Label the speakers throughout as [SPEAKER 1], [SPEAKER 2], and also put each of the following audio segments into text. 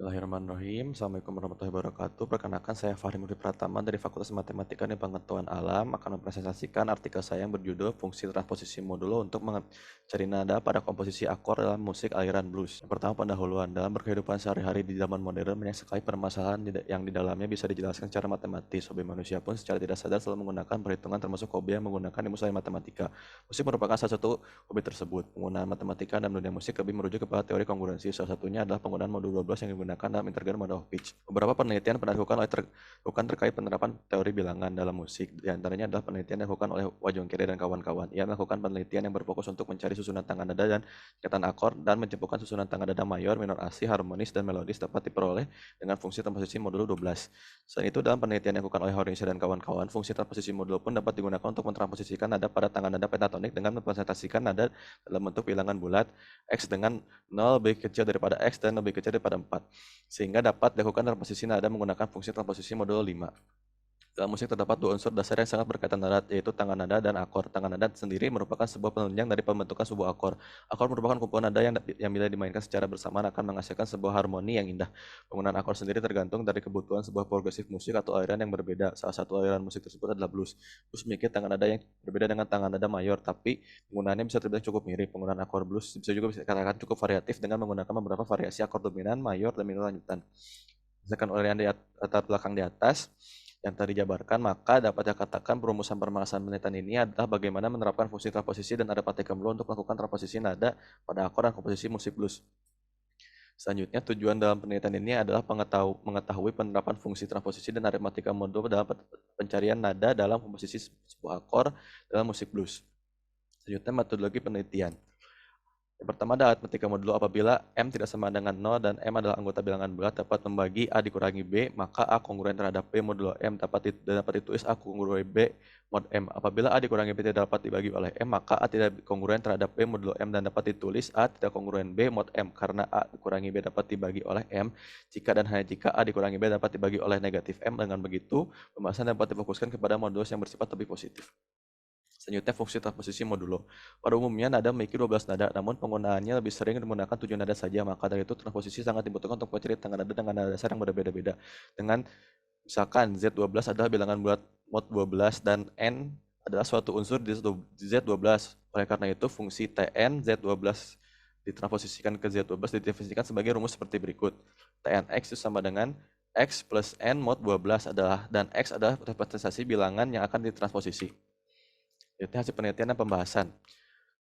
[SPEAKER 1] Bismillahirrahmanirrahim. Assalamualaikum warahmatullahi wabarakatuh. Perkenalkan saya Fahri Murti Pratama dari Fakultas Matematika dan Pengetahuan Alam akan mempresentasikan artikel saya yang berjudul Fungsi Transposisi Modulo untuk mencari nada pada komposisi akor dalam musik aliran blues. Yang pertama, pendahuluan. Dalam berkehidupan sehari-hari di zaman modern, banyak sekali permasalahan yang di dalamnya bisa dijelaskan secara matematis. Hobi manusia pun secara tidak sadar selalu menggunakan perhitungan, termasuk hobi yang menggunakan ilmu selain matematika. Musik merupakan salah satu hobi tersebut. Penggunaan matematika dalam dunia musik lebih merujuk kepada teori kongruensi. Salah satunya adalah penggunaan modul 12 yang digunakan dalam integer mode of pitch. Beberapa penelitian pernah dilakukan terkait penerapan teori bilangan dalam musik. Di antaranya adalah penelitian yang dilakukan oleh Wajongkere dan kawan-kawan. Ia melakukan penelitian yang berfokus untuk mencari susunan tangan nada dan ikatan akor dan menjemputkan susunan tangan nada mayor, minor asli, harmonis, dan melodis dapat diperoleh dengan fungsi transposisi modulo 12. Selain itu, dalam penelitian yang dilakukan oleh Horinsa dan kawan-kawan, fungsi transposisi modulo pun dapat digunakan untuk mentransposisikan nada pada tangan nada pentatonik dengan mempresentasikan nada dalam bentuk bilangan bulat X dengan 0 lebih kecil daripada X dan lebih kecil daripada 4, sehingga dapat dilakukan transposisi nada menggunakan fungsi transposisi modulo 5. Dalam musik terdapat dua unsur dasar yang sangat berkaitan erat, yaitu tangan nada dan akor. Tangan nada sendiri merupakan sebuah penunjang dari pembentukan sebuah akor. Akor merupakan kumpulan nada yang bila dimainkan secara bersamaan akan menghasilkan sebuah harmoni yang indah. Penggunaan akor sendiri tergantung dari kebutuhan sebuah progresif musik atau aliran yang berbeda. Salah satu aliran musik tersebut adalah blues. Blues memiliki tangan nada yang berbeda dengan tangan nada mayor, tapi penggunaannya bisa terbilang cukup mirip. Penggunaan akor blues bisa juga dikatakan cukup variatif dengan menggunakan beberapa variasi akor dominan, mayor, dan minor lanjutan. Misalkan aliran di latar belakang di atas yang tadi dijabarkan, maka dapat dikatakan perumusan permasalahan penelitian ini adalah bagaimana menerapkan fungsi transposisi dan ada partikel mulu untuk melakukan transposisi nada pada akor dan komposisi musik blues. Selanjutnya, tujuan dalam penelitian ini adalah mengetahui penerapan fungsi transposisi dan aritmatika modulo dalam pencarian nada dalam komposisi sebuah akor dalam musik blues. Selanjutnya, metodologi penelitian. Yang pertama adalah aritmatika modulo. Apabila M tidak sama dengan 0 dan M adalah anggota bilangan bulat dapat membagi A dikurangi B, maka A kongruen terhadap B modulo M dapat ditulis A kongruen B mod M. Apabila A dikurangi B tidak dapat dibagi oleh M, maka A tidak kongruen terhadap B modulo M dan dapat ditulis A tidak kongruen B mod M karena A dikurangi B dapat dibagi oleh M jika dan hanya jika A dikurangi B dapat dibagi oleh negatif M. Dengan begitu, pembahasan dapat difokuskan kepada modulus yang bersifat lebih positif. Selanjutnya, fungsi transposisi modulo. Pada umumnya, nada memiliki 12 nada, namun penggunaannya lebih sering menggunakan 7 nada saja. Maka dari itu, transposisi sangat dibutuhkan untuk mencari tangan nada dengan nada dasar yang berbeda-beda. Dengan misalkan Z12 adalah bilangan bulat mod 12 dan N adalah suatu unsur di Z12. Oleh karena itu, fungsi Tn Z12 ditransposisikan ke Z12 didefinisikan sebagai rumus seperti berikut. Tnx itu sama dengan X plus N mod 12 adalah, dan X adalah representasi bilangan yang akan ditransposisi. Itu hasil penelitian dan pembahasan.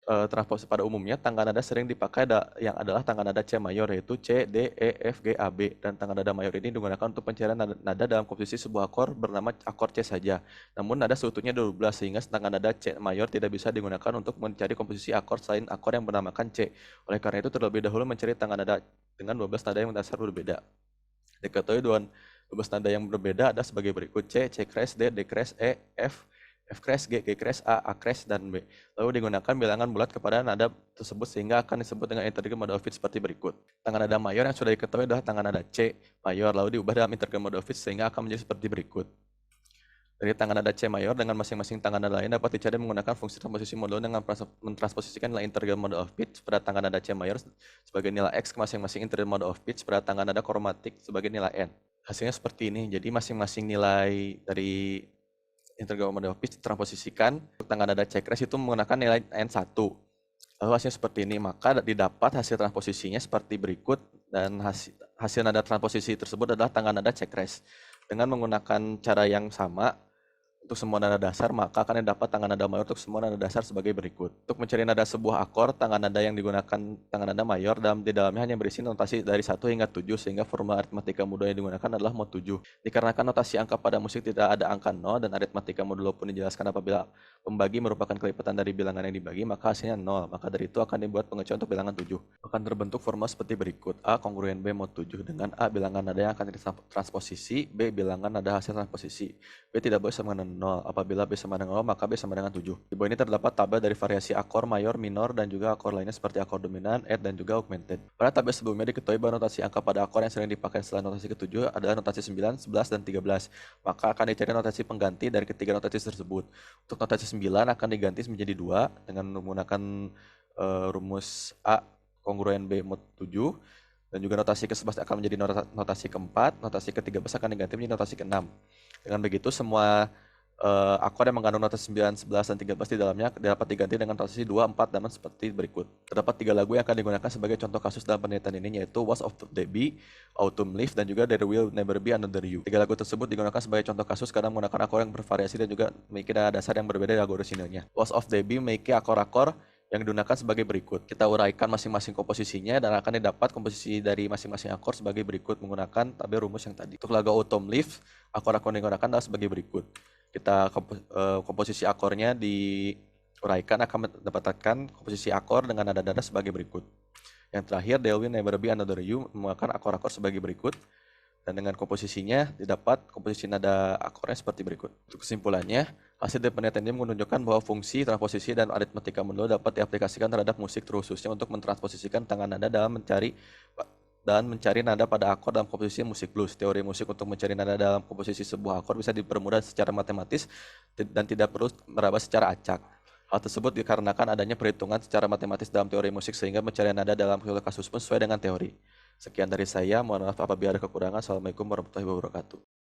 [SPEAKER 1] Transposisi pada umumnya tangga nada sering dipakai yang adalah tangga nada C mayor, yaitu C, D, E, F, G, A, B. Dan tangga nada mayor ini digunakan untuk pencarian nada dalam komposisi sebuah akor bernama akor C saja. Namun nada seutuhnya 12 sehingga tangga nada C mayor tidak bisa digunakan untuk mencari komposisi akor selain akor yang bernamakan C. Oleh karena itu terlebih dahulu mencari tangga nada dengan 12 nada yang dasar berbeda. Diketahui 12 nada yang berbeda ada sebagai berikut: C, C crash, D, D crash, E, F, F crash, G, G crash, A crash, dan B. Lalu digunakan bilangan bulat kepada nada tersebut sehingga akan disebut dengan integer mode of pitch seperti berikut. Tangan nada mayor yang sudah diketahui adalah tangan nada C mayor, lalu diubah dalam integer mode of pitch sehingga akan menjadi seperti berikut. Dari tangan nada C mayor dengan masing-masing tangan nada lain dapat dicari menggunakan fungsi transposisi modulo dengan mentransposisikan nilai integer mode of pitch pada tangan nada C mayor sebagai nilai X ke masing-masing integer mode of pitch pada tangan nada kromatik sebagai nilai N. Hasilnya seperti ini. Jadi masing-masing nilai dari integer mode of pitch ditransposisikan untuk tangan nada C crash itu menggunakan nilai N1. Lalu hasilnya seperti ini, maka didapat hasil transposisinya seperti berikut, dan hasil nada transposisi tersebut adalah tangan nada C crash. Dengan menggunakan cara yang sama untuk semua nada dasar, maka akan didapat tangan nada mayor untuk semua nada dasar sebagai berikut. Untuk mencari nada sebuah akor, tangan nada yang digunakan tangan nada mayor di dalamnya hanya berisi notasi dari 1 hingga 7, sehingga formula aritmatika modulo yang digunakan adalah mod 7. Dikarenakan notasi angka pada musik tidak ada angka 0 dan aritmatika modulo pun dijelaskan apabila pembagi merupakan kelipatan dari bilangan yang dibagi, maka hasilnya 0. Maka dari itu akan dibuat pengecualian untuk bilangan 7. Akan terbentuk formula seperti berikut: A kongruen B mod 7 dengan A bilangan nada yang akan ditransposisi, B bilangan nada hasil transposisi. B tidak boleh sama dengan 0. Apabila B sama dengan 0, maka B sama dengan 7. Di bawah ini terdapat tabel dari variasi akor mayor, minor, dan juga akor lainnya seperti akor dominan, add, dan juga augmented. Pada tabel sebelumnya diketahui bahwa notasi angka pada akor yang sering dipakai setelah notasi ke-7 adalah notasi 9, 11, dan 13. Maka akan dicari notasi pengganti dari ketiga notasi tersebut. Untuk notasi 9 akan diganti menjadi 2 dengan menggunakan rumus A kongruen B mod 7. Dan juga notasi ke-11 akan menjadi notasi ke-4, notasi ke-13 akan diganti menjadi notasi ke-6. Dengan begitu, semua akord yang mengandung notasi 9, 11, dan 13 di dalamnya dapat diganti dengan notasi 2, 4, dan 6 seperti berikut. Terdapat 3 lagu yang akan digunakan sebagai contoh kasus dalam penelitian ini, yaitu What's of the Bee, Autumn Leaf, dan juga There Will Never Be Another You. 3 lagu tersebut digunakan sebagai contoh kasus karena menggunakan akor yang bervariasi dan juga memiliki nada dasar yang berbeda dari lagu orisinilnya. What's of the Bee memiliki akor-akor yang digunakan sebagai berikut. Kita uraikan masing-masing komposisinya dan akan didapat komposisi dari masing-masing akor sebagai berikut menggunakan tabel rumus yang tadi. Untuk lagu Autumn Leaf, akor-akor yang digunakan adalah sebagai berikut. Kita komposisi akornya diuraikan akan mendapatkan komposisi akor dengan nada-nada sebagai berikut. Yang terakhir, There Will Never Be Another You menggunakan akor-akor sebagai berikut. Dan dengan komposisinya didapat komposisi nada akornya seperti berikut. Untuk kesimpulannya, hasil dari penelitian ini menunjukkan bahwa fungsi, transposisi, dan aritmetika modulo dapat diaplikasikan terhadap musik, terkhususnya untuk mentransposisikan tangan nada dalam mencari nada pada akor dalam komposisi musik blues. Teori musik untuk mencari nada dalam komposisi sebuah akor bisa dipermudah secara matematis dan tidak perlu meraba secara acak. Hal tersebut dikarenakan adanya perhitungan secara matematis dalam teori musik sehingga mencari nada dalam suatu kasus pun sesuai dengan teori. Sekian dari saya, mohon maaf apabila ada kekurangan. Assalamualaikum warahmatullahi wabarakatuh.